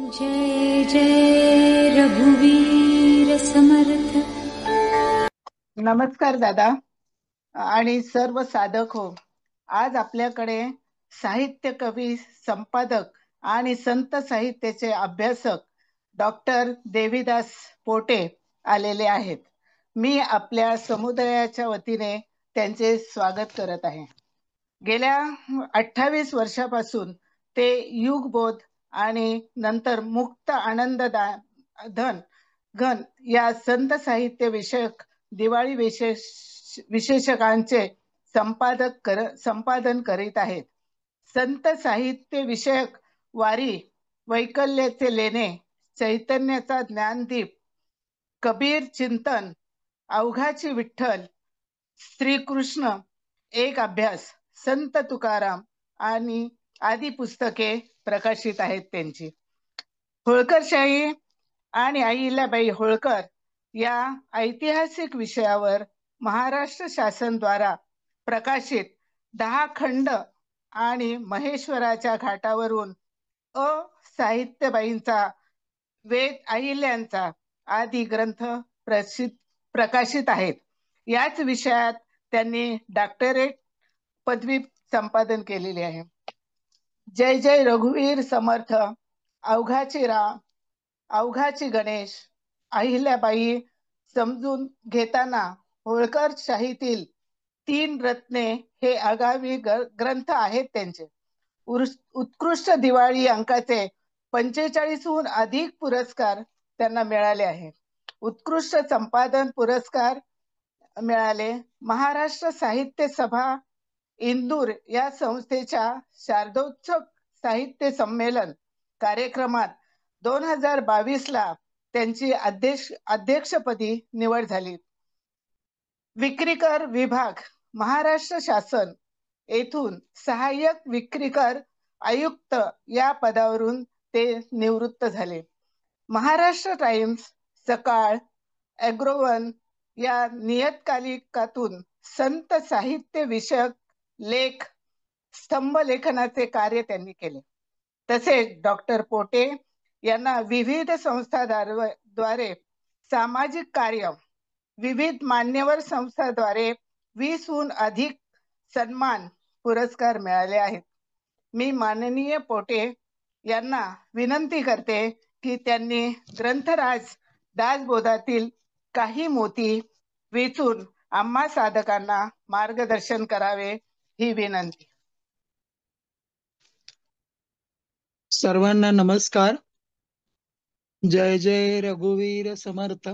जय जय रघुवीर समर्थ। नमस्कार दादा आणि सर्व साधक हो. आज आपल्याकडे साहित्य कवी, संपादक आणि संत साहित्याचे अभ्यासक डॉक्टर देवीदास पोटे आलेले आहेत. मी आपल्या समुदायाच्या वतीने त्यांचे स्वागत करत आहे. गेल्या 28 वर्षापासून ते युगबोध आणि नंतर मुक्त आनंद धन घन या संत साहित्य विषयक दिवाळी विशेषकांचे संपादन करीत आहेत. संत साहित्य विषयक वारी, वैकल्याचे लेणे, चैतन्याचा ज्ञानदीप, कबीर चिंतन, अवघाची विठ्ठल, श्रीकृष्ण एक अभ्यास, संत तुकाराम आणि आदी पुस्तके प्रकाशित आहेत त्यांची. होळकरशाही आणि अहिल्याबाई होळकर या ऐतिहासिक विषयावर महाराष्ट्र शासन द्वारा प्रकाशित 10 खंड आणि महेश्वराच्या घाटावरून साहित्यबाईंचा, वेद अहिल्यांचा आदी ग्रंथ प्रकाशित आहेत. याच विषयात त्यांनी डॉक्टरेट पदवी संपादन केलेली आहे. जय जय रघुवीर समर्थ, अवघाची राम, अवघाची गणेश, अहिल्याबाई समजून घेताना होळकर शाहीतील 3 रत्ने हे आगामी ग्रंथ आहेत त्यांचे. उत्कृष्ट दिवाळी अंकाचे 45हून अधिक पुरस्कार त्यांना मिळाले आहेत. उत्कृष्ट संपादन पुरस्कार मिळाले. महाराष्ट्र साहित्य सभा इंदूर या संस्थेच्या शारदोत्सव साहित्य संमेलन कार्यक्रमात 2022ला त्यांची अध्यक्षपदी निवड झाली. विक्रीकर विभाग, महाराष्ट्र शासन येथून सहाय्यक विक्रीकर आयुक्त या पदावरून ते निवृत्त झाले. महाराष्ट्र टाइम्स, सकाळ, अग्रवन या नियतकालिकातून संत साहित्य विषयक लेख, स्तंभ लेखनाचे कार्य त्यांनी केले. तसेच डॉक्टर पोटे यांना विविध संस्थांद्वारे सामाजिक कार्य, विविध मान्यवर संस्थांद्वारे 20हून अधिक सन्मान पुरस्कार मिळाले आहेत. मी माननीय पोटे यांना विनंती करते की त्यांनी ग्रंथराज दासबोधातील काही मोती वेचून आम्हा साधकांना मार्गदर्शन करावे ही विनंती. सर्वांना नमस्कार. जय जय रघुवीर समर्थ.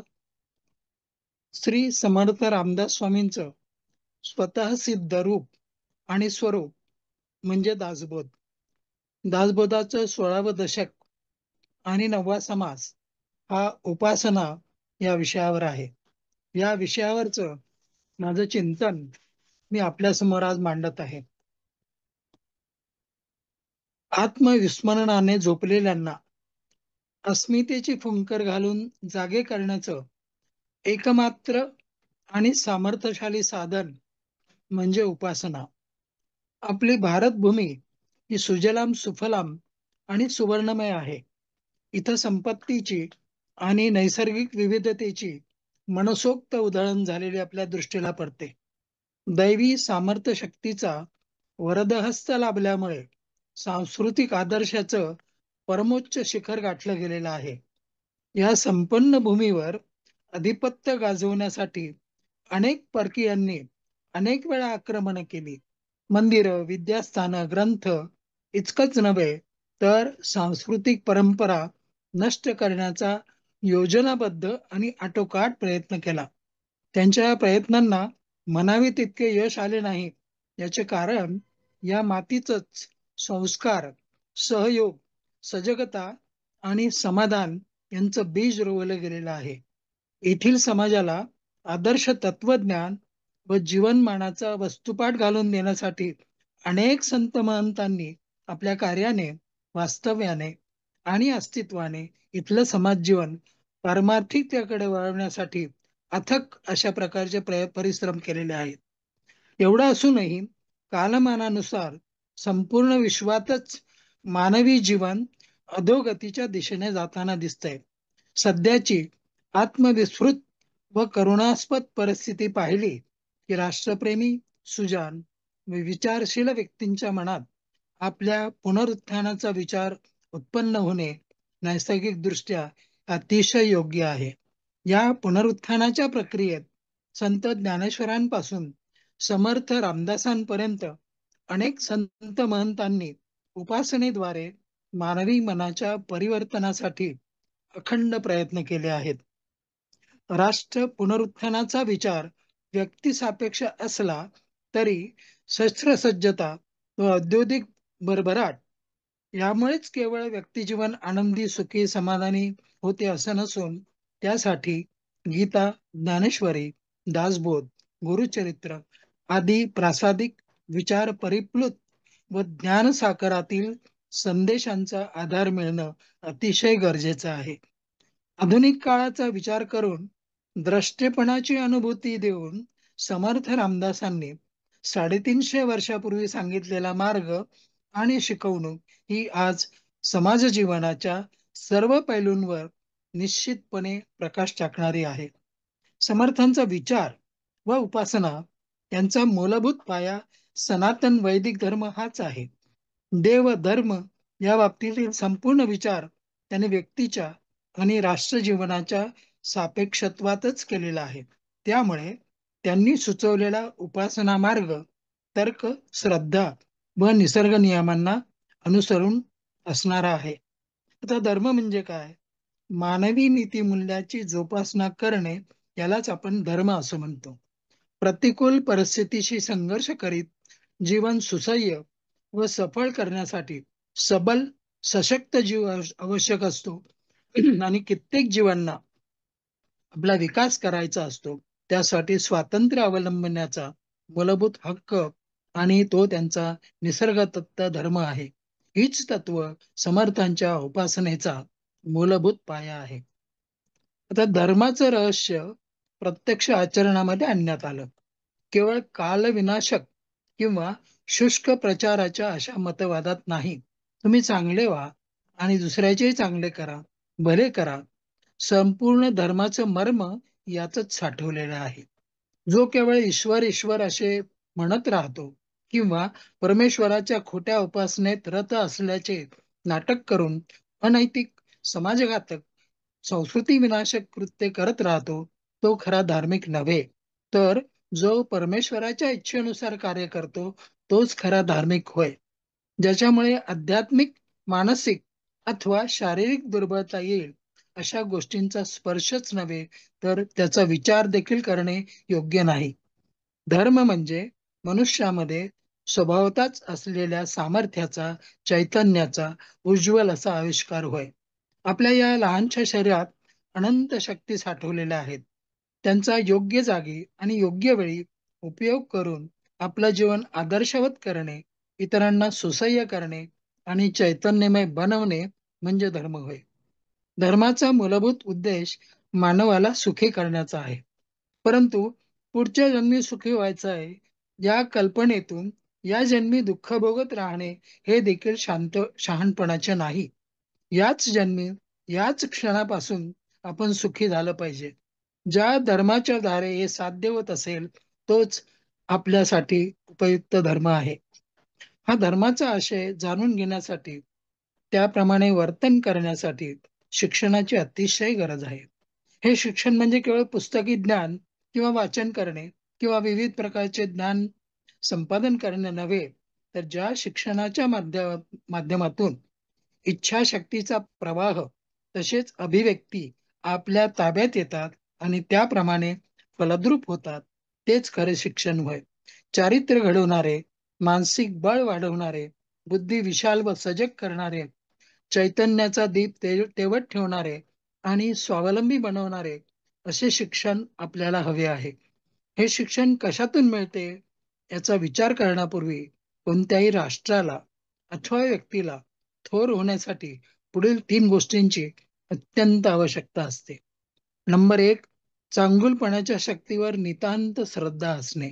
श्री समर्थ रामदास स्वामींचं स्वतः सिद्ध रूप आणि स्वरूप म्हणजे दासबोध. दासबोधाचं 16वं दशक आणि 9वा समास हा उपासना या विषयावर आहे. या विषयावरचं माझं चिंतन मी आपल्या समोर आज मांडत आहे. आत्मविस्मरणाने झोपलेल्यांना अस्मितेची फुंकर घालून जागे करण्याचं एकमात्र आणि सामर्थ्यशाली साधन म्हणजे उपासना. आपली भारतभूमी ही सुजलाम सुफलाम आणि सुवर्णमय आहे. इथं संपत्तीची आणि नैसर्गिक विविधतेची मनसोक्त उधळण झालेली आपल्या दृष्टीला पडते. दैवी सामर्थ्य शक्तीचा वरदहस्त लाभल्यामुळे सांस्कृतिक आदर्शाचं परमोच्च शिखर गाठलं गेलेलं आहे. या संपन्न भूमीवर अधिपत्य गाजवण्यासाठी अनेक परकीयांनी अनेक वेळा आक्रमण केली. मंदिरं, विद्यास्थानं, ग्रंथ इतकंच नव्हे तर सांस्कृतिक परंपरा नष्ट करण्याचा योजनाबद्ध आणि आटोकाट प्रयत्न केला. त्यांच्या प्रयत्नांना म्हणावे तितके यश आले नाही. याचे कारण या मातीचंच संस्कार, सहयोग, सजगता आणि समाधान यांचं बीज रोवलं गेलेलं आहे. येथील समाजाला आदर्श तत्वज्ञान व जीवनमानाचा वस्तुपाठ घालून देण्यासाठी अनेक संत महंतांनी आपल्या कार्याने, वास्तव्याने आणि अस्तित्वाने इथलं समाज जीवन पारमार्थिकतेकडे वळवण्यासाठी अथक अशा प्रकारचे परिश्रम केलेले आहेत. एवढं असूनही कालमानानुसार संपूर्ण विश्वातच मानवी जीवन अधोगतीच्या दिशेने जाताना दिसतंय. सध्याची आत्मविस्मृत व करुणास्पद परिस्थिती पाहिली की राष्ट्रप्रेमी, सुजाण व विचारशील व्यक्तींच्या मनात आपल्या पुनरुत्थानाचा विचार उत्पन्न होणे नैसर्गिकदृष्ट्या अतिशय योग्य आहे. या पुनरुत्थानाच्या प्रक्रियेत संत ज्ञानेश्वरांपासून समर्थ रामदासांपर्यंत अनेक संत महंतांनी उपासनेद्वारे मानवी मनाच्या परिवर्तनासाठी अखंड प्रयत्न केले आहेत. राष्ट्र पुनरुत्थानाचा विचार व्यक्तिसापेक्ष असला तरी शस्त्रसज्जता व औद्योगिक भरभराट यामुळेच केवळ व्यक्तिजीवन आनंदी, सुखी, समाधानी होते असं नसून त्यासाठी गीता, ज्ञानेश्वरी, दासबोध, गुरुचरित्र आदी प्रासादिक विचार परिप्लुत व ज्ञानसागरातील संदेशांचा आधार मिळणं अतिशय गरजेचं आहे. आधुनिक काळाचा विचार करून द्रष्टेपणाची अनुभूती देऊन समर्थ रामदासांनी 350 वर्षापूर्वी सांगितलेला मार्ग आणि शिकवणूक ही आज समाज जीवनाच्या सर्व पैलूंवर निश्चितपणे प्रकाश टाकणारी आहे. समर्थांचा विचार व उपासना यांचा मूलभूत पाया सनातन वैदिक धर्म हाच आहे. देव धर्म या बाबतीतील संपूर्ण विचार त्यांनी व्यक्तीच्या आणि राष्ट्र जीवनाच्या सापेक्षत्वातच केलेला आहे. त्यामुळे त्यांनी सुचवलेला उपासना मार्ग तर्क, श्रद्धा व निसर्ग नियमांना अनुसरून असणारा आहे. आता धर्म म्हणजे काय? मानवी नीतिमूल्याची जोपासना करणे यालाच आपण धर्म असं म्हणतो. प्रतिकूल परिस्थितीशी संघर्ष करीत जीवन सुसह्य व सफळ करण्यासाठी सबल, सशक्त जीव आवश्यक असतो आणि कित्येक जीवांना आपला विकास करायचा असतो. त्यासाठी स्वातंत्र्य अवलंबण्याचा मूलभूत हक्क आणि तो त्यांचा निसर्गदत्त धर्म आहे. हीच तत्व समर्थांच्या उपासनेचा मूलभूत पाया आहे. आता धर्माचं रहस्य प्रत्यक्ष आचरणामध्ये आणण्यात आलं. केवळ कालविनाशक किंवा शुष्क प्रचाराच्या अशा मतवादात नाही. तुम्ही चांगले व्हा आणि दुसऱ्याचेही चांगले करा, भले करा. संपूर्ण धर्माचं मर्म यातच साठवलेलं आहे. जो केवळ ईश्वर ईश्वर असे म्हणत राहतो किंवा परमेश्वराच्या खोट्या उपासनेत रत असल्याचे नाटक करून अनैतिक, समाजघातक, संस्कृती विनाशक कृत्य करत राहतो, तो खरा धार्मिक नव्हे. तर जो परमेश्वराच्या इच्छेनुसार कार्य करतो तोच खरा धार्मिक होय. ज्याच्यामुळे आध्यात्मिक, मानसिक अथवा शारीरिक दुर्बलता येईल अशा गोष्टींचा स्पर्शच नव्हे तर त्याचा विचार देखील करणे योग्य नाही. धर्म म्हणजे मनुष्यामध्ये स्वभावताच असलेल्या सामर्थ्याचा, चैतन्याचा उज्ज्वल असा आविष्कार होय. आपल्या या लहानशा शरीरात अनंत शक्ती साठवलेल्या आहेत. त्यांचा योग्य जागी आणि योग्य वेळी उपयोग करून आपलं जीवन आदर्शवत करणे, इतरांना सुसह्य करणे आणि चैतन्यमय बनवणे म्हणजे धर्म होय. धर्माचा मूलभूत उद्देश मानवाला सुखी करण्याचा आहे. परंतु पुढच्या जन्मी सुखी व्हायचं आहे या कल्पनेतून या जन्मी दुःख भोगत राहणे हे देखील शहाणपणाचे नाही. याच जन्मी, याच क्षणापासून आपण सुखी झालं पाहिजे. ज्या धर्माच्या द्वारे हे साध्य होत असेल तोच आपल्यासाठी उपयुक्त धर्म आहे. हा धर्माचा आशय जाणून घेण्यासाठी, त्याप्रमाणे वर्तन करण्यासाठी शिक्षणाची अतिशय गरज आहे. हे शिक्षण म्हणजे केवळ पुस्तकी ज्ञान किंवा वाचन करणे किंवा विविध प्रकारचे ज्ञान संपादन करणे नव्हे, तर ज्या शिक्षणाच्या माध्यमातून इच्छाशक्तीचा प्रवाह तसेच अभिव्यक्ती आपल्या ताब्यात येतात आणि त्याप्रमाणे फलद्रूप होतात, तेच खरे शिक्षण होय. चारित्र्य घडवणारे, मानसिक बळ वाढवणारे, बुद्धी विशाल व सजग करणारे, चैतन्याचा दीप तेवत ठेवणारे आणि स्वावलंबी बनवणारे असे शिक्षण आपल्याला हवे आहे. हे शिक्षण कशातून मिळते याचा विचार करण्यापूर्वी कोणत्याही राष्ट्राला अथवा व्यक्तीला थोर होण्यासाठी पुढील 3 गोष्टींची अत्यंत आवश्यकता असते. नंबर 1, चांगुलपणाच्या शक्तीवर नितांत श्रद्धा असणे.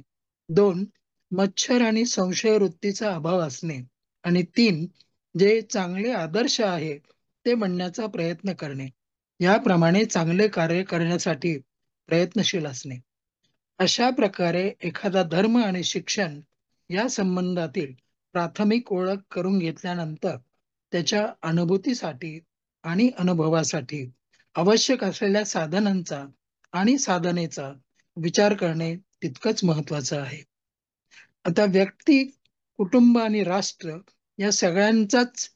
2, मच्छर आणि संशय वृत्तीचा अभाव असणे. आणि 3, जे चांगले आदर्श आहे ते बनण्याचा प्रयत्न करणे, याप्रमाणे चांगले कार्य करण्यासाठी प्रयत्नशील असणे. अशा प्रकारे एखादा धर्म आणि शिक्षण या संबंधातील प्राथमिक ओळख करून घेतल्यानंतर त्याच्या अनुभूतीसाठी आणि अनुभवासाठी आवश्यक असलेल्या साधनांचा आणि साधनेचा विचार करणे तितकंच महत्वाचं आहे. आता व्यक्ती, कुटुंब आणि राष्ट्र या सगळ्यांचाच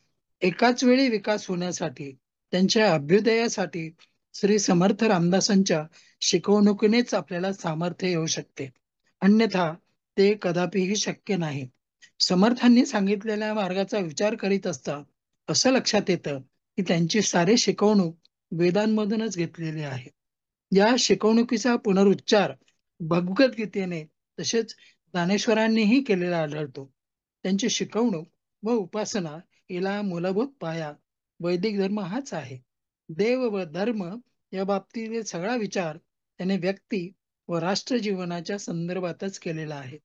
एकाच वेळी विकास होण्यासाठी, त्यांच्या अभ्युदयासाठी श्री समर्थ रामदासांच्या शिकवणुकीनेच आपल्याला सामर्थ्य येऊ शकते. अन्यथा ते कदापिही शक्य नाही. समर्थांनी सांगितलेल्या मार्गाचा विचार करीत असता असं लक्षात येतं की त्यांची सारी शिकवणूक वेदांमधूनच घेतलेली आहे. या शिकवणुकीचा पुनरुच्चार भगवद्गीतेने तसेच ज्ञानेश्वरांनीही केलेला आढळतो. त्यांची शिकवणूक व उपासना याला मूलभूत पाया वैदिक धर्म हाच आहे. देव व धर्म या बाबतीतील सगळा विचार त्याने व्यक्ती व राष्ट्र जीवनाच्या संदर्भातच केलेला आहे.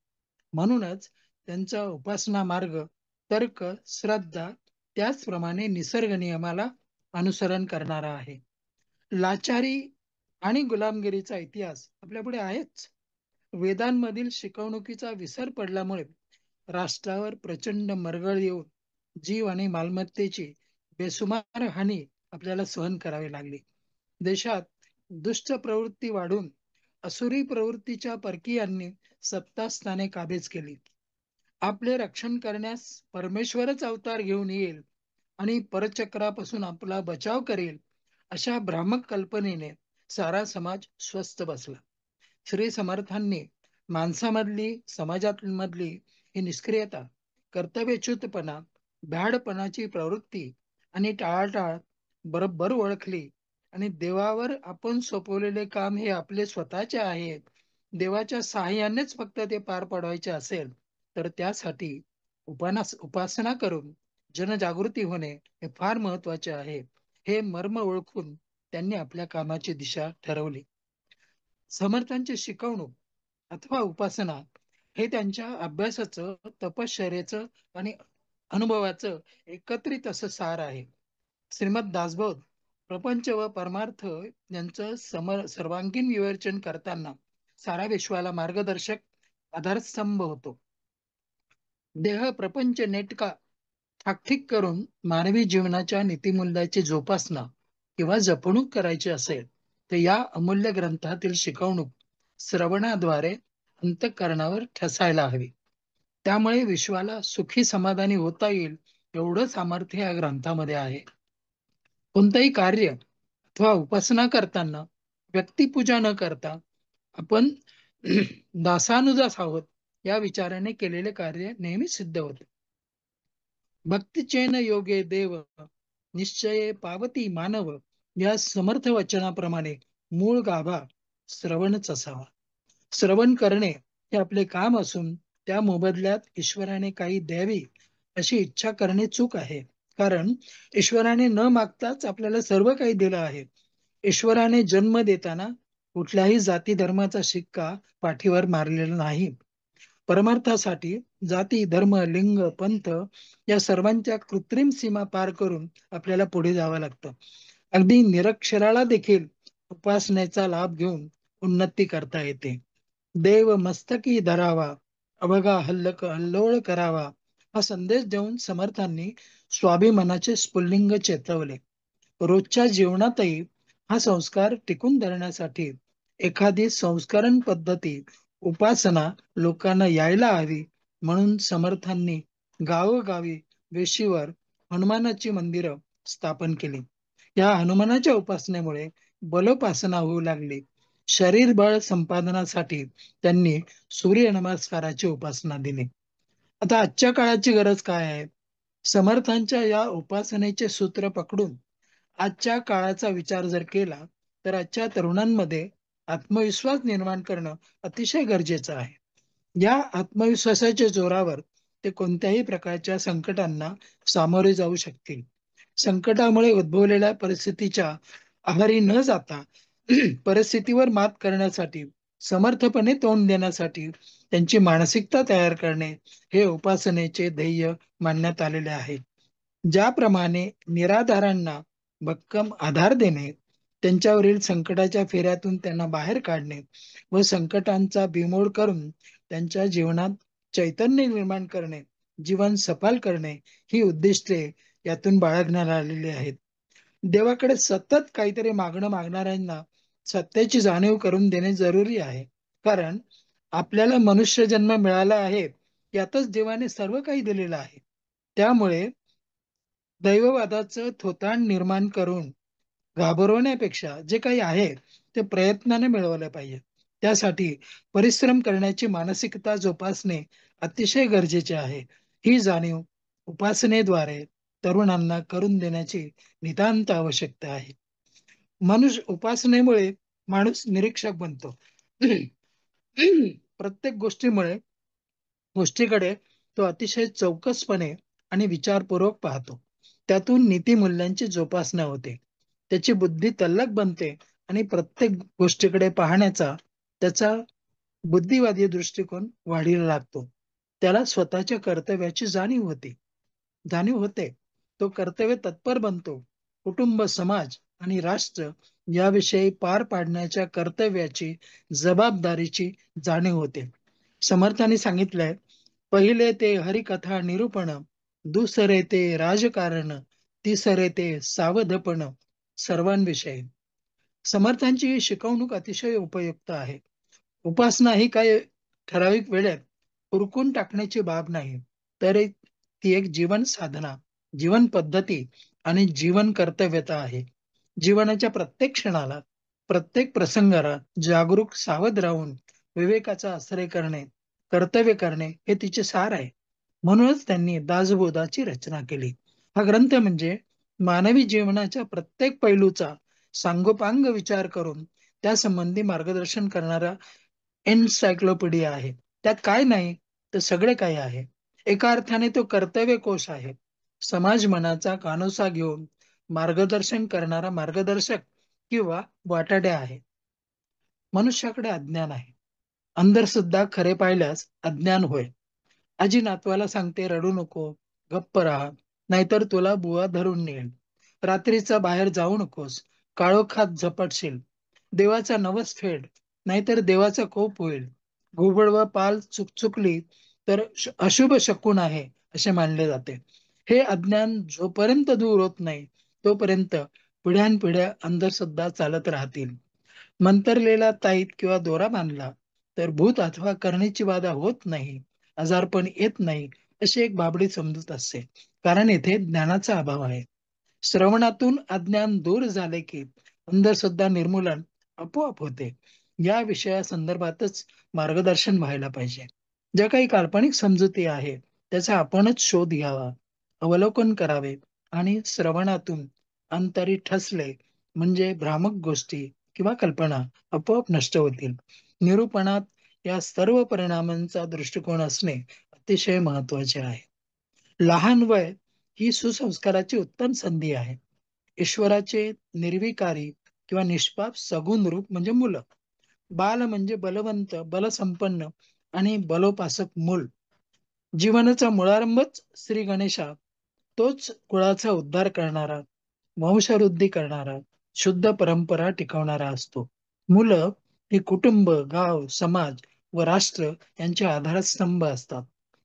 म्हणूनच त्यांचा उपासना मार्ग तर्क, श्रद्धा त्याचप्रमाणे निसर्ग नियमाला अनुसरण करणारा आहे. लाचारी आणि गुलामगिरीचा इतिहास आपल्यापुढे आहेच. वेदांमधील शिकवणुकीचा विसर पडल्यामुळे राष्ट्रावर प्रचंड मरगळ येऊन जीव आणि मालमत्तेची बेसुमार हानी आपल्याला सहन करावी लागली. देशात दुष्ट प्रवृत्ती वाढून असुरी प्रवृत्तीच्या परकीयांनी सत्तास्थाने काबीज केली. आपले रक्षण करण्यास परमेश्वरच अवतार घेऊन येईल आणि परचक्रापासून आपला बचाव करेल अशा भ्रामक कल्पनेने सारा समाज स्वस्थ बसला. श्री समर्थांनी माणसामधली, समाजामधली ही निष्क्रियता, कर्तव्यच्युतपणा, भ्याडपणाची प्रवृत्ती आणि टाळाटाळ बरोबर ओळखली आणि देवावर आपण सोपवलेले काम हे आपले स्वतःचे आहे, देवाच्या सहाय्यानेच फक्त ते पार पाडवायचे असेल तर त्यासाठी उपासना करून जनजागृती होणे हे फार महत्वाचे आहे. हे मर्म ओळखून त्यांनी आपल्या कामाची दिशा ठरवली. समर्थांची शिकवणूक अथवा उपासना हे त्यांच्या अभ्यासाचं, तपश्चर्येचं आणि अनुभवाचं एकत्रित असं सार आहे. श्रीमद दासबोध प्रपंच व परमार्थ यांचं सर्वांगीण विवेचन करताना सारा विश्वाला मार्गदर्शक आधारस्तंभ होतो. देह प्रपंच नेटका ठाकठीक करून मानवी जीवनाच्या नीतिमूल्याची जोपासना किंवा जपणूक करायची असेल तर या अमूल्य ग्रंथातील शिकवणूक श्रवणाद्वारे अंतःकरणावर ठसायला हवी. त्यामुळे विश्वाला सुखी समाधानी होता येईल एवढं सामर्थ्य या ग्रंथामध्ये आहे. कोणतंही कार्य अथवा उपासना करताना व्यक्तिपूजा न करता आपण दासानुदास आहोत या विचाराने केलेले कार्य नेहमी सिद्ध होते. भक्तीचेन योगे देव निश्चये पावती मानव या समर्थ वचनाप्रमाणे मूळ गाभा श्रवणच असावा. श्रवण करणे हे आपले काम असून त्या मोबदल्यात ईश्वराने काही द्यावी अशी इच्छा करणे चूक आहे. कारण ईश्वराने न मागताच आपल्याला सर्व काही दिलं आहे. ईश्वराने जन्म देताना कुठल्याही जाती धर्माचा शिक्का पाठीवर मारलेला नाही. परमार्थासाठी जाती, धर्म, लिंग, पंथ या सर्वांच्या कृत्रिम सीमा पार करून आपल्याला पुढे जावं लागतं. अगदी निरक्षराला देखील उपासनेचा लाभ घेऊन उन्नती करता येते. देव मस्तकी धरावा, अवघा हल्लोळ करावा हा संदेश देऊन समर्थांनी स्वाभिमानाचे स्फुल्लिंग चेतवले. रोजच्या जीवनातही हा संस्कार टिकून धरण्यासाठी एखादी संस्करण पद्धती, उपासना लोकांना यायला हवी म्हणून समर्थांनी गावोगावी वेशीवर हनुमानाची मंदिरं स्थापन केली. या हनुमानाच्या उपासनेमुळे बलोपासना होऊ लागली. शरीर बळ संपादनासाठी त्यांनी सूर्य नमस्काराची उपासना दिली. आता आजच्या काळाची गरज काय आहे? समर्थांच्या या उपासनेचे सूत्र पकडून आजच्या काळाचा विचार जर केला तर आजच्या तरुणांमध्ये आत्मविश्वास निर्माण करणं अतिशय गरजेचं आहे. या आत्मविश्वासाच्या जोरावर ते कोणत्याही प्रकारच्या संकटांना सामोरे जाऊ शकतील. संकटामुळे उद्भवलेल्या परिस्थितीच्या आहारी न जाता परिस्थितीवर मात करण्यासाठी, समर्थपणे तोंड देण्यासाठी त्यांची मानसिकता तयार करणे हे उपासनेचे ध्येय मानण्यात आलेले आहे. ज्याप्रमाणे निराधारांना भक्कम आधार देणे, त्यांच्यावरील संकटाच्या फेऱ्यातून त्यांना बाहेर काढणे व संकटांचा बिमोड करून त्यांच्या जीवनात चैतन्य निर्माण करणे, जीवन सफल करणे ही उद्दिष्टे यातून बाळगण्यात आलेली आहेत. देवाकडे सतत काहीतरी मागणं मागणाऱ्यांना सत्याची जाणीव करून देणे जरुरी आहे. कारण आपल्याला मनुष्य जन्म मिळाला आहे, यातच देवाने सर्व काही दिलेलं आहे. त्यामुळे दैववादाचं थोतांड निर्माण करून घाबरवण्यापेक्षा जे काही आहे ते प्रयत्नाने मिळवलं पाहिजे. त्यासाठी परिश्रम करण्याची मानसिकता जोपासणे अतिशय गरजेचे आहे. ही जाणीव उपासनेद्वारे तरुणांना करून देण्याची नितांत आवश्यकता आहे. उपासनेमुळे माणूस निरीक्षक बनतो. प्रत्येक गोष्टीकडे तो अतिशय चौकसपणे आणि विचारपूर्वक पाहतो. त्यातून नीतिमूल्यांची जोपासना होते. त्याची बुद्धी तल्लख बनते आणि प्रत्येक गोष्टीकडे पाहण्याचा त्याचा बुद्धिवादी दृष्टिकोन वाढीला लागतो. त्याला स्वतःच्या कर्तव्याची जाणीव होते. तो कर्तव्य तत्पर बनतो. कुटुंब, समाज आणि राष्ट्र याविषयी पार पाडण्याच्या कर्तव्याची, जबाबदारीची जाणीव होते. समर्थांनी सांगितलंय, पहिले ते हरिकथा निरूपण, दुसरे ते राजकारण, तिसरे ते सावधपण सर्वांविषयी. समर्थांची ही शिकवणूक अतिशय उपयुक्त आहे. उपासना ही काही ठराविक वेळेत उरकून टाकण्याची बाब नाही, तर ती एक जीवन साधना, जीवन पद्धती आणि जीवन कर्तव्यता आहे. जीवनाच्या प्रत्येक क्षणाला, प्रत्येक प्रसंगाला जागरूक सावध राहून विवेकाचा आश्रय करणे, कर्तव्य करणे हे तिचे सार आहे. म्हणूनच त्यांनी दासबोधाची रचना केली. हा ग्रंथ म्हणजे मानवी जीवनाच्या प्रत्येक पैलूचा सांगोपांग विचार करून त्यासंबंधी मार्गदर्शन करणारा एन्सायक्लोपीडिया आहे. त्यात काय नाही तर सगळे काही आहे. एका अर्थाने तो कर्तव्य कोश आहे. समाज मनाचा कानोसा घेऊन मार्गदर्शन करणारा मार्गदर्शक किंवा वाटाड्या आहे. मनुष्याकडे अज्ञान आहे. अंधर सुद्धा खरे पाहिल्यास अज्ञान होय. आजी नातवाला सांगते, रडू नको, गप्प राहा, नाहीतर तुला बुवा धरून नेईल. रात्रीचा बाहेर जाऊ नकोस, काळोखात झपटशील. देवाचा नवस फेड, नाहीतर देवाचा कोप होईल. घुबड व पाल चुकली तर अशुभ शकून आहे असे मानले जाते. हे अज्ञान जोपर्यंत दूर होत नाही तोपर्यंत पिढ्यानपिढ्या अंधश्रद्धा चालत राहतील. मंतरलेला ताईत किंवा दोरा बांधला तर भूत अथवा करणीची बाधा होत नाही, आजारपण येत नाही, अशी एक बाबडी समजूत असते. कारण येथे ज्ञानाचा अभाव आहे. श्रवणातून अज्ञान दूर झाले की अंधश्रद्धा निर्मूलन आपोआप होते. या विषयासंदर्भातच मार्गदर्शन व्हायला पाहिजे. ज्या काही काल्पनिक समजुती आहे त्याचा आपणच शोध घ्यावा, अवलोकन करावे आणि श्रवणातून अंतरी ठसले म्हणजे भ्रामक गोष्टी किंवा कल्पना आपोआप नष्ट होतील. निरूपणात या सर्व परिणामांचा दृष्टिकोन असणे अतिशय महत्वाचे आहे. लहान वय ही सुसंस्काराची उत्तम संधी आहे. ईश्वराचे निर्विकारी किंवा निष्पाप सगुण रूप म्हणजे मुलं. बाल म्हणजे बलवंत, बलसंपन्न आणि बलोपासक मूल. जीवनाचा मुळारंभच श्री गणेशा, तोच कुळाचा उद्धार करणारा, वंशवृद्धी करणारा, शुद्ध परंपरा टिकवणारा असतो. मुलं ही कुटुंब, गाव, समाज व राष्ट्र यांचे आधारस्तंभ असतात.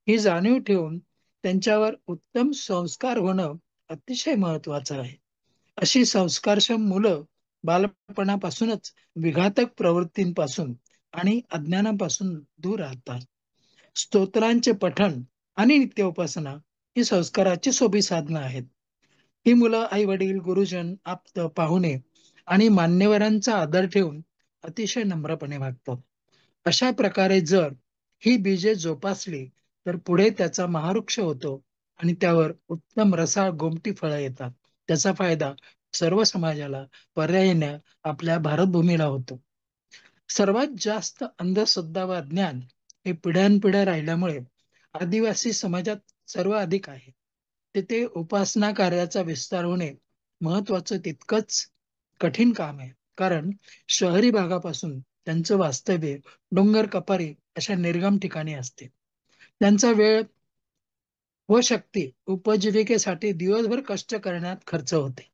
ही जाणीव ठेवून त्यांच्यावर उत्तम संस्कार होणं अतिशय महत्वाचं आहे. अशी संस्कारक्षम मुलं बालपणापासूनच विघातक प्रवृत्तींपासून आणि अज्ञानापासून दूर राहतात. स्तोत्रांचे पठण आणि नित्य उपासना ही संस्काराची सोपी साधनं आहेत. ही मुलं आई वडील, गुरुजन, आप्त, पाहुणे आणि मान्यवरांचा आदर ठेवून अतिशय नम्रपणे वागतात. अशा प्रकारे जर ही बीजे जोपासली तर पुढे त्याचा महावृक्ष होतो आणि त्यावर उत्तम रसाळ गोमटी फळं येतात. त्याचा फायदा सर्व समाजाला, पर्यायाने आपल्या भारतभूमीला होतो. सर्वात जास्त अंधश्रद्धा व अज्ञान हे पिढ्यानपिढ्या राहिल्यामुळे आदिवासी समाजात सर्व अधिक आहे. तिथे उपासना कार्याचा विस्तार होणे महत्वाचं तितकंच कठीण काम आहे. कारण शहरी भागापासून त्यांचं वास्तव्य डोंगर कपारी अशा निर्गम ठिकाणी असते. त्यांचा वेळ व शक्ती उपजीविकेसाठी दिवसभर कष्ट करण्यात खर्च होते.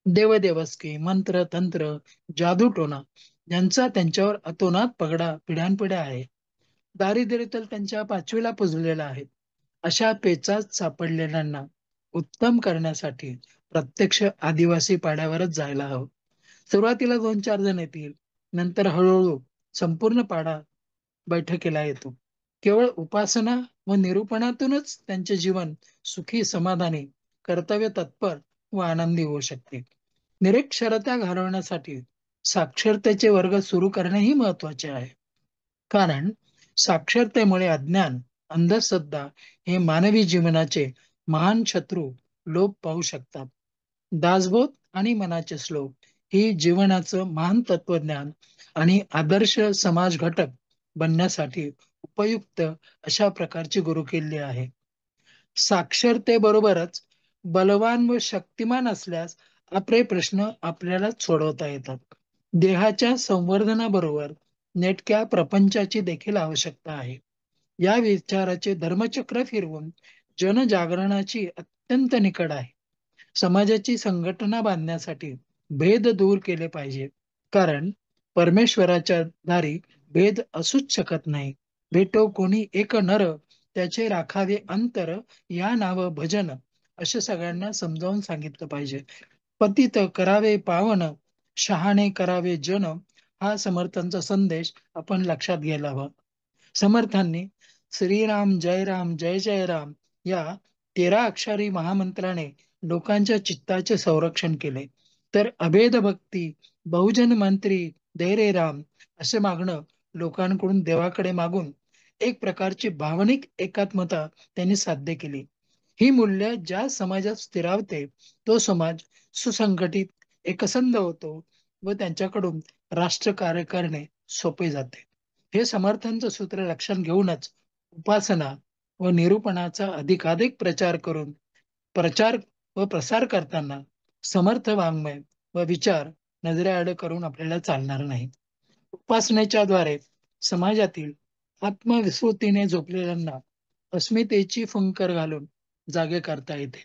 देवदेवस्की, मंत्र तंत्र, जादूटोणा यांचा त्यांच्यावर अतोनात पगडा पिढ्यानपिढ्या आहे. दारिद्र्य तर त्यांच्या पाचवीला पुजलेला आहे. अशा पेचात सापडलेल्यांना उत्तम करण्यासाठी प्रत्यक्ष आदिवासी पाड्यावरच जायला हवं. सुरुवातीला 2-4 जण येतील, नंतर हळूहळू संपूर्ण पाडा बैठकीला येतो. केवळ उपासना व निरूपणातूनच त्यांचे जीवन सुखी, समाधानी, कर्तव्य तत्पर व आनंदी होऊ शकते. निरक्षरता घालवण्यासाठी साक्षरतेचे वर्ग सुरू करणेही महत्वाचे आहे. कारण साक्षरतेमुळे अज्ञान, अंधश्रद्धा हे मानवी जीवनाचे महान शत्रू लोप पाहू शकतात. दासबोध आणि मनाचे श्लोक ही जीवनाचं महान तत्वज्ञान आणि आदर्श समाज घटक बनण्यासाठी उपयुक्त अशा प्रकारची गुरुकिल्ली आहे. साक्षरतेबरोबरच बलवान व शक्तिमान असल्यास आपले प्रश्न आपल्यालाच सोडवता येतात. देहाच्या संवर्धनाबरोबर नेटक्या प्रपंचाची देखील आवश्यकता आहे. या विचाराचे धर्मचक्र फिरवून जनजागरणाची अत्यंत निकड आहे. समाजाची संघटना बांधण्यासाठी भेद दूर केले पाहिजे. कारण परमेश्वराच्या दारी भेद असूच शकत नाही. भेटो कोणी एक नर, त्याचे राखावे अंतर, या नाव भजन, असे सगळ्यांना समजावून सांगितलं पाहिजे. पतित करावे पावन, शहाणे करावे जन, हा समर्थांचा संदेश आपण लक्षात घ्यायला हवा. समर्थांनी श्रीराम जय राम जय जय राम या 13 अक्षरी महामंत्राने लोकांच्या चित्ताचे संरक्षण केले. तर अभेद भक्ती, बहुजन मंत्री, धैर्य राम असे मागणं लोकांकडून देवाकडे मागून एक प्रकारची भावनिक एकात्मता त्यांनी साध्य केली. ही मूल्य ज्या समाजात स्थिरावते तो समाज सुसंघटित, एकसंध होतो व त्यांच्याकडून राष्ट्र कार्य करणे सोपे जाते. हे समर्थांचं सूत्र लक्षात घेऊनच उपासना व निरूपणाचा अधिकाधिक प्रचार व प्रसार करताना समर्थ वाङ्मय व विचार नजरेआड करून आपल्याला चालणार नाही. उपासनेच्या द्वारे समाजातील आत्मविस्मृतीने झोपलेल्यांना अस्मितेची फुंकर घालून जागे करता येते.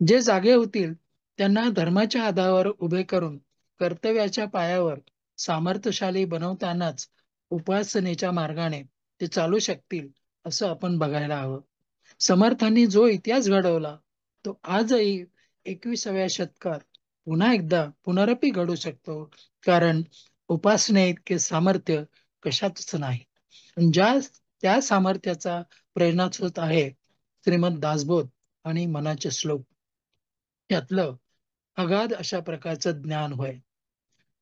जे जागे होतील त्यांना धर्माच्या आधारावर उभे करून कर्तव्याच्या पायावर सामर्थ्यशाली बनवतानाच उपासनेच्या मार्गाने ते चालू शकतील असं आपण बघायला हवं. समर्थांनी जो इतिहास घडवला तो आजही 21व्या शतकात पुन्हा एकदा पुनरपी घडू शकतो. कारण उपासने इतके सामर्थ्य कशातच नाही. त्या सामर्थ्याचा प्रेरणास्रोत आहे श्रीमद दासबोध आणि मनाचे श्लोक. यातलं अगाध अशा प्रकारचं ज्ञान होय.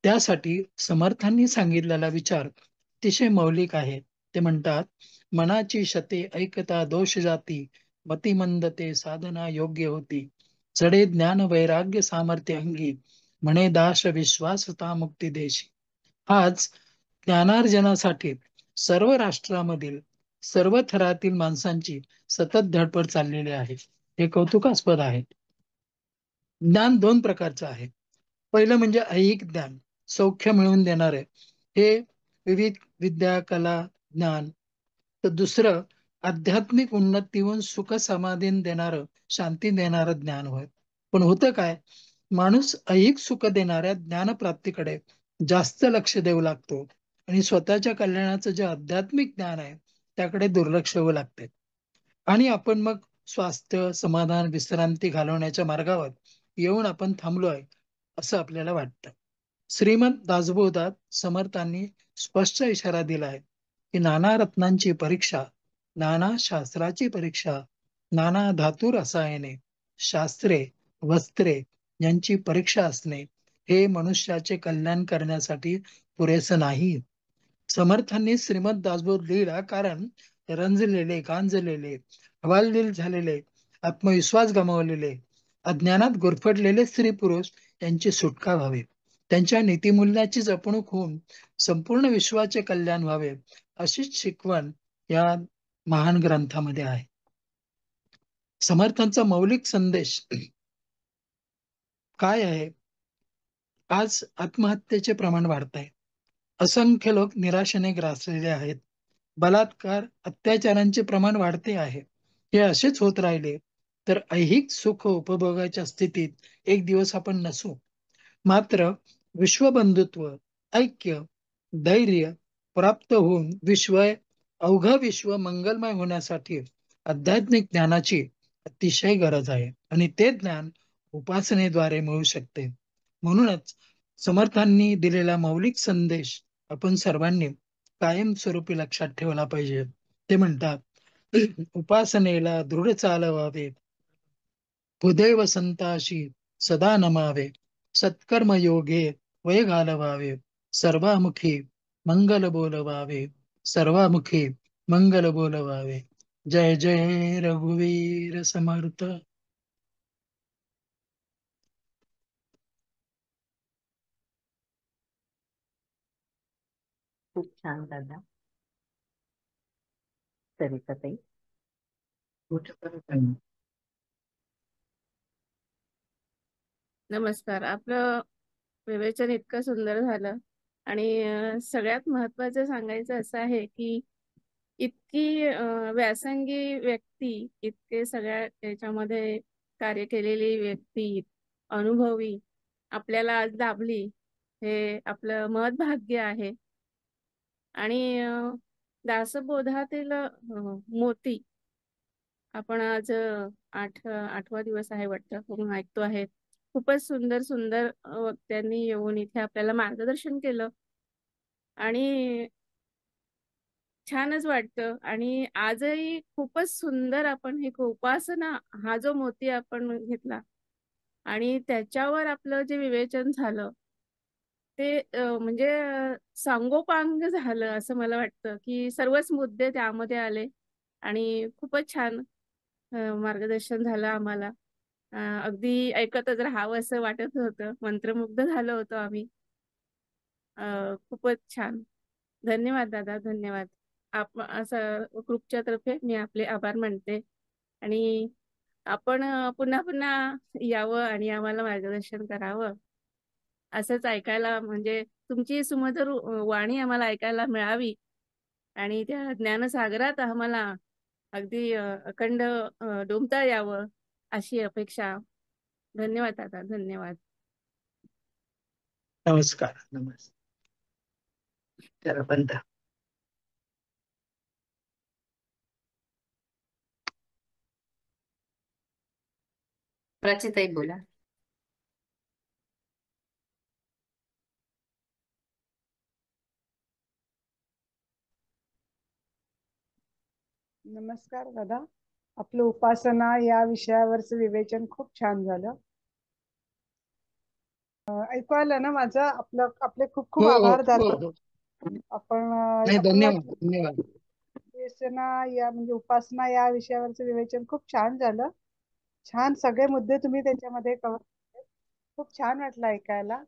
त्यासाठी समर्थांनी सांगितलेला विचार अतिशय मौलिक आहे. ते म्हणतात, मनाची शते ऐकता दोष जाती, मतिमंद साधना योग्य होती. चढे ज्ञान वैराग्य सामर्थ्य अंगी, म्हणे दास विश्वासता मुक्ती देशी. आज ज्ञानार्जनासाठी सर्व राष्ट्रामधील सर्व थरातील माणसांची सतत धडपड चाललेली आहे. हे कौतुकास्पद आहे. ज्ञान 2 प्रकारचं आहे. पहिलं म्हणजे ऐहिक ज्ञान, सौख्य मिळवून देणारे, हे विविध विद्या, कला, ज्ञान. तर दुसरं आध्यात्मिक उन्नती व सुख समाधान देणारं, शांती देणारं ज्ञान होय. पण होतं काय, माणूस ऐहिक सुख देणाऱ्या ज्ञानप्राप्तीकडे जास्त लक्ष देऊ लागतो आणि स्वतःच्या कल्याणाचं जे आध्यात्मिक ज्ञान आहे त्याकडे दुर्लक्ष होऊ लागते. आणि आपण मग स्वास्थ्य, समाधान, विश्रांती घालवण्याच्या मार्गावर येऊन आपण थांबलोय असं आपल्याला वाटतं. श्रीमद दासबोधात समर्थांनी स्पष्ट इशारा दिला आहे की नाना रत्नांची परीक्षा, नाना शास्त्राची परीक्षा, नाना धातू रसायने, शास्त्रे, वस्त्रे यांची परीक्षा असणे हे मनुष्याचे कल्याण करण्यासाठी पुरेसं नाही. समर्थांनी श्रीमद दासबोध लिहिला कारण रंजलेले, गांजलेले, हवालदिल झालेले, आत्मविश्वास गमावलेले, अज्ञानात गुरफटलेले स्त्री पुरुष यांची सुटका व्हावी, त्यांच्या नीतिमूल्याची जपणूक होऊन संपूर्ण विश्वाचे कल्याण व्हावे, अशीच शिकवण या महान ग्रंथामध्ये आहे. समर्थांचा मौलिक संदेश काय आहे? आज आत्महत्येचे प्रमाण वाढत आहे. असंख्य लोक निराशेने ग्रासलेले आहेत. बलात्कार, अत्याचारांचे प्रमाण वाढते आहे. हे असेच होत राहिले तर ऐहिक सुख उपभोगाच्या स्थितीत एक दिवस आपण नसू. मात्र विश्वबंधुत्व, ऐक्य, धैर्य प्राप्त होऊन अवघं विश्व मंगलमय होण्यासाठी आध्यात्मिक ज्ञानाची अतिशय गरज आहे आणि ते ज्ञान उपासनेद्वारे मिळू शकते. म्हणूनच समर्थांनी दिलेला मौलिक संदेश आपण सर्वांनी कायमस्वरूपी लक्षात ठेवला पाहिजे. ते म्हणतात, उपासनेला दृढ चालवावे, हृदय वसंताशी सदा नमावे, सत्कर्म योगे वय घालवावे, सर्वामुखी मंगल बोलवावे, सर्वामुखी मंगल बोलवावे. जय जय रघुवीर समर्थ. खूप छान दादा. सरिताताई. नमस्कार. आपलं विवेचन इतकं सुंदर झालं आणि सगळ्यात महत्वाचं सांगायचं असं आहे की इतकी व्यासंगी व्यक्ती, इतके सगळ्या याच्यामध्ये कार्य केलेली व्यक्ती, अनुभवी आपल्याला आज लाभली, हे आपलं महत् भाग्य आहे. आणि दासबोधातील मोती आपण आज आठवा दिवस आहे वाटतं म्हणून ऐकतो आहे. खूपच सुंदर सुंदर वक्त्यांनी येऊन इथे आपल्याला मार्गदर्शन केलं आणि छानच वाटतं. आणि आजही खूपच सुंदर आपण हे उपासना हा जो मोती आपण घेतला आणि त्याच्यावर आपलं जे विवेचन झालं ते म्हणजे सांगोपांग झालं असं मला वाटतं की सर्वच मुद्दे त्यामध्ये आले आणि खूपच छान मार्गदर्शन झालं आम्हाला. अगदी ऐकतच राहावं असं वाटत होतं, मंत्रमुग्ध झालो होतो आम्ही. खूपच छान. धन्यवाद दादा, धन्यवाद. असं ग्रुपच्या तर्फे मी आपले आभार मानते आणि आपण पुन्हा पुन्हा यावं आणि आम्हाला मार्गदर्शन करावं असंच ऐकायला, म्हणजे तुमची सुमधुर वाणी आम्हाला ऐकायला मिळावी आणि त्या ज्ञानसागरात आम्हाला अगदी अखंड डुंबता यावं अशी अपेक्षा. धन्यवाद दादा, धन्यवाद. नमस्कार. नमस्कार. बंद. प्राचीताई बोला. नमस्कार दादा. आपलं उपासना या विषयावरचं विवेचन खूप छान झालं. ऐकू आलं ना माझं? आपले खूप खूप आभार दादा. आपण धन्यवाद. उपासना या म्हणजे उपासना या विषयावरचं विवेचन खूप छान झालं. छान सगळे मुद्दे तुम्ही त्याच्यामध्ये कव्हर केले. खूप छान वाटलं ऐकायला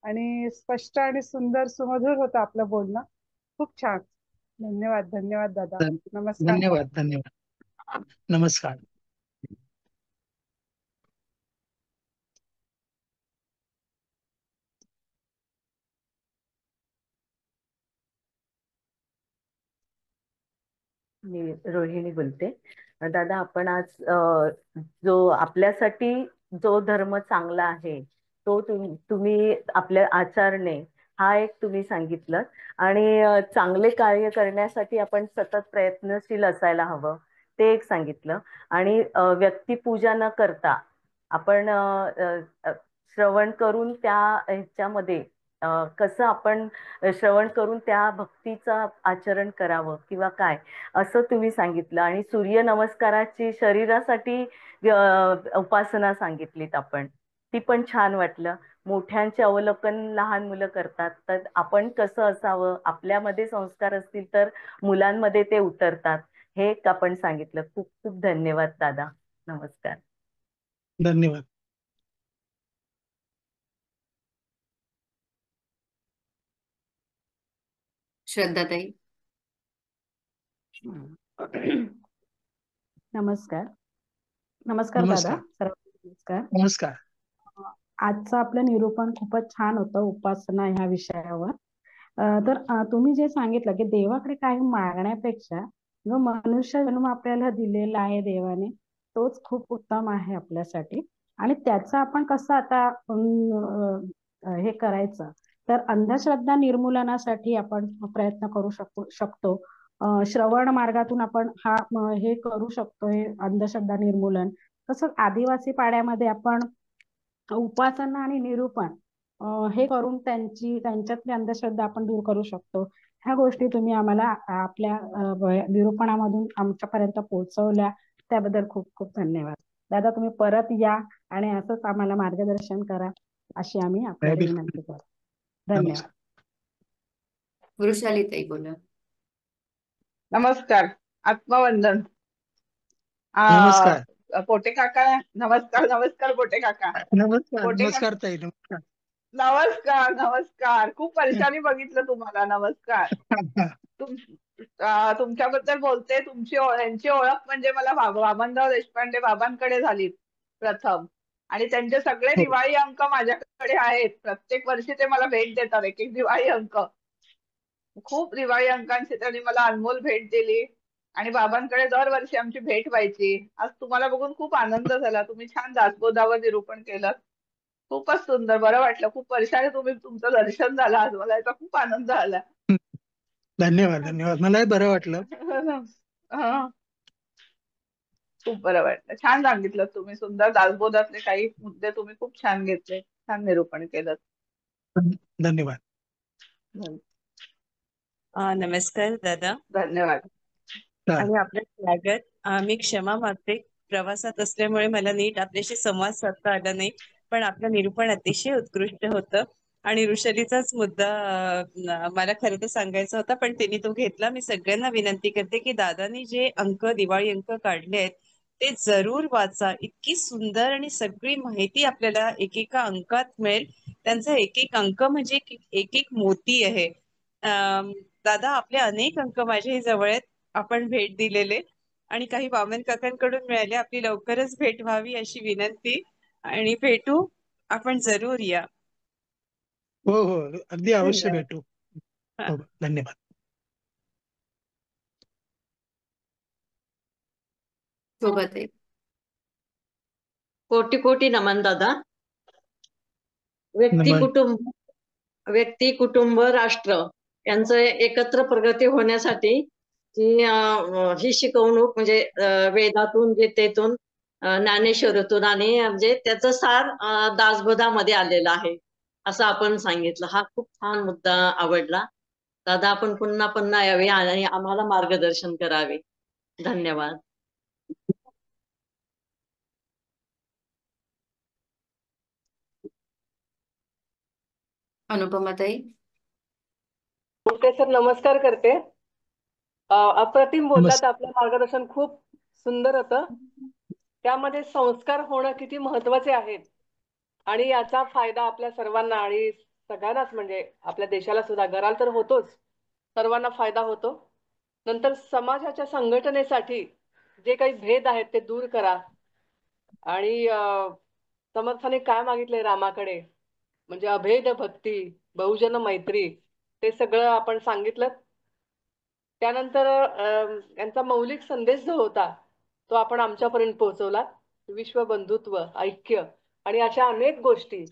आणि स्पष्ट आणि सुंदर सुमधुर होतं आपलं बोलणं. खूप छान. धन्यवाद, धन्यवाद दादा. नमस्कार. धन्यवाद. नमस्कार. मी रोहिणी बोलते. दादा, आपण आज जो आपल्यासाठी जो धर्म चांगला आहे तो तुम्ही आपल्या आचरणे हा एक तुम्ही सांगितलं आणि चांगले कार्य करण्यासाठी आपण सतत प्रयत्नशील असायला हवं ते एक सांगितलं. आणि व्यक्तिपूजा न करता आपण श्रवण करून त्या ह्याच्यामध्ये कसं आपण श्रवण करून त्या भक्तीचं आचरण करावं किंवा काय असं तुम्ही सांगितलं. आणि सूर्य नमस्काराची शरीरासाठी उपासना सांगितलीत आपण, ती पण छान वाटलं. मोठ्यांचे अवलोकन लहान मुलं करतात, तर आपण कसं असावं, आपल्यामध्ये संस्कार असतील तर मुलांमध्ये ते उतरतात, हे एक आपण सांगितलं. खूप खूप धन्यवाद दादा. नमस्कार. धन्यवाद. श्रद्धाताई. नमस्कार. नमस्कार दादा. नमस्कार. नमस्कार. आजचं आपलं निरूपण खूपच छान होतं उपासना ह्या विषयावर. तर तुम्ही जे सांगितलं की देवाकडे काही मागण्यापेक्षा जो मनुष्य जन्म आपल्याला दिलेला आहे देवाने तोच खूप उत्तम आहे आपल्यासाठी. आणि त्याचा आपण कसं आता हे करायचं, तर अंधश्रद्धा निर्मूलनासाठी आपण प्रयत्न करू शकतो. श्रवण मार्गातून आपण हे करू शकतो, हे अंधश्रद्धा निर्मूलन. तसंच आदिवासी पाड्यामध्ये आपण उपासना आणि निरूपण हे करून त्यांच्यातली अंधश्रद्धा आपण दूर करू शकतो. ह्या गोष्टी तुम्ही आम्हाला आपल्या निरूपणामधून आमच्यापर्यंत पोहोचवल्या, त्याबद्दल खूप खूप धन्यवाद. दादा, तुम्ही परत या आणि असंच आम्हाला मार्गदर्शन करा, अशी आम्ही आपल्याला विनंती करतो. धन्यवाद. वृषाली ताई बोला. नमस्कार, आत्मवंदन. नमस्कार. पोटे काका, नमस्कार. नमस्कार पोटे काका. नमस्कार. पोटे नमस्कार ताई. नमस्कार. नमस्कार. नमस्कार. खूप वर्षांनी बघितलं तुम्हाला. नमस्कार. तुमच्याबद्दल बोलते. यांची ओळख म्हणजे मला वामनराव देशपांडे बाबांकडे झाली प्रथम, आणि त्यांचे सगळे दिवाळी अंक माझ्याकडे आहेत. प्रत्येक वर्षी ते मला भेट देतात, एक एक दिवाळी अंक. खूप दिवाळी अंकांची त्यांनी मला अनमोल भेट दिली आणि बाबांकडे दरवर्षी आमची भेट व्हायची. आज तुम्हाला बघून खूप आनंद झाला. तुम्ही छान दासबोधावर निरूपण केलं. खूपच सुंदर, बरं वाटलं. खूप वर्षाने तुमचं दर्शन झालं आज. मला याचा खूप आनंद झाला. धन्यवाद. धन्यवाद. मलाही बरं वाटलं. खूप बरं वाटलं. छान सांगितलं तुम्ही. सुंदर दासबोधातले काही मुद्दे तुम्ही खूप छान घेतले, छान निरूपण केलं. धन्यवाद. नमस्कार दादा. धन्यवाद आणि आपलं स्वागत. मी क्षमा मागते, प्रवासात असल्यामुळे मला नीट आपल्याशी संवाद साधता आला नाही, पण आपलं निरूपण अतिशय उत्कृष्ट होतं. आणि वृषालीचाच मुद्दा मला खरं तर सांगायचा होता, पण त्यांनी तो घेतला. मी सगळ्यांना विनंती करते की दादानी जे दिवाळी अंक काढले आहेत ते जरूर वाचा. इतकी सुंदर आणि सगळी माहिती आपल्याला एकेका अंकात मिळेल. त्यांचा एक एक अंक म्हणजे एक एक मोती आहे. दादा, आपले अनेक अंक माझ्याही जवळ आहेत, आपण भेट दिलेले, आणि काही वामन काकांकडून मिळाले. आपली लवकरच भेट व्हावी अशी विनंती, आणि भेटू आपण. जरूर या. हो हो, अगदी अवश्य भेटू. हो, धन्यवाद. सोबत आहे. कोटी कोटी नमन दादा. व्यक्ती कुटुंब राष्ट्र यांचं एकत्र प्रगती होण्यासाठी ही शिकवणूक म्हणजे वेदातून, गीतेतून, ज्ञानेश्वरीतून, आणि म्हणजे त्याचं सार दासबोधामध्ये आलेलं आहे असं आपण सांगितलं. हा खूप छान मुद्दा आवडला दादा. आपण पुन्हा पुन्हा यावे आणि आम्हाला मार्गदर्शन करावे. धन्यवाद. अनुपमा ताई. सर, नमस्कार करते. अप्रतिम बोललात. आपलं मार्गदर्शन खूप सुंदर होतं. त्यामध्ये संस्कार होणं किती महत्वाचे आहेत आणि याचा फायदा आपल्या सर्वांना आणि सगळ्यांनाच, म्हणजे आपल्या देशाला सुद्धा, घराला तर होतोच, सर्वांना फायदा होतो. नंतर समाजाच्या संघटनेसाठी जे काही भेद आहेत ते दूर करा. आणि समर्थाने काय मागितलंय रामाकडे, म्हणजे अभेद भक्ती, बहुजन मैत्री, ते सगळं आपण सांगितलं. त्यानंतर यांचा मौलिक संदेश जो होता तो आपण आमच्यापर्यंत पोहोचवला. विश्व बंधुत्व, ऐक्य आणि अशा अनेक गोष्टी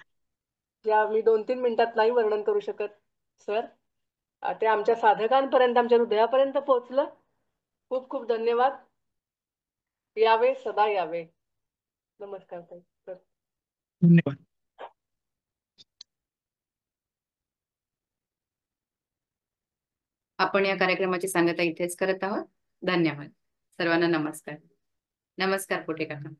ज्या मी 2-3 मिनिटात नाही वर्णन करू शकत सर, ते आमच्या साधकांपर्यंत, आमच्या हृदयापर्यंत पोहोचलं. खूप खूप धन्यवाद. यावे, सदा यावे. नमस्कार ताई. सर, धन्यवाद. आपण या कार्यक्रमाची सांगता इथेच करत आहोत. धन्यवाद सर्वांना. नमस्कार. नमस्कार पोटे काका.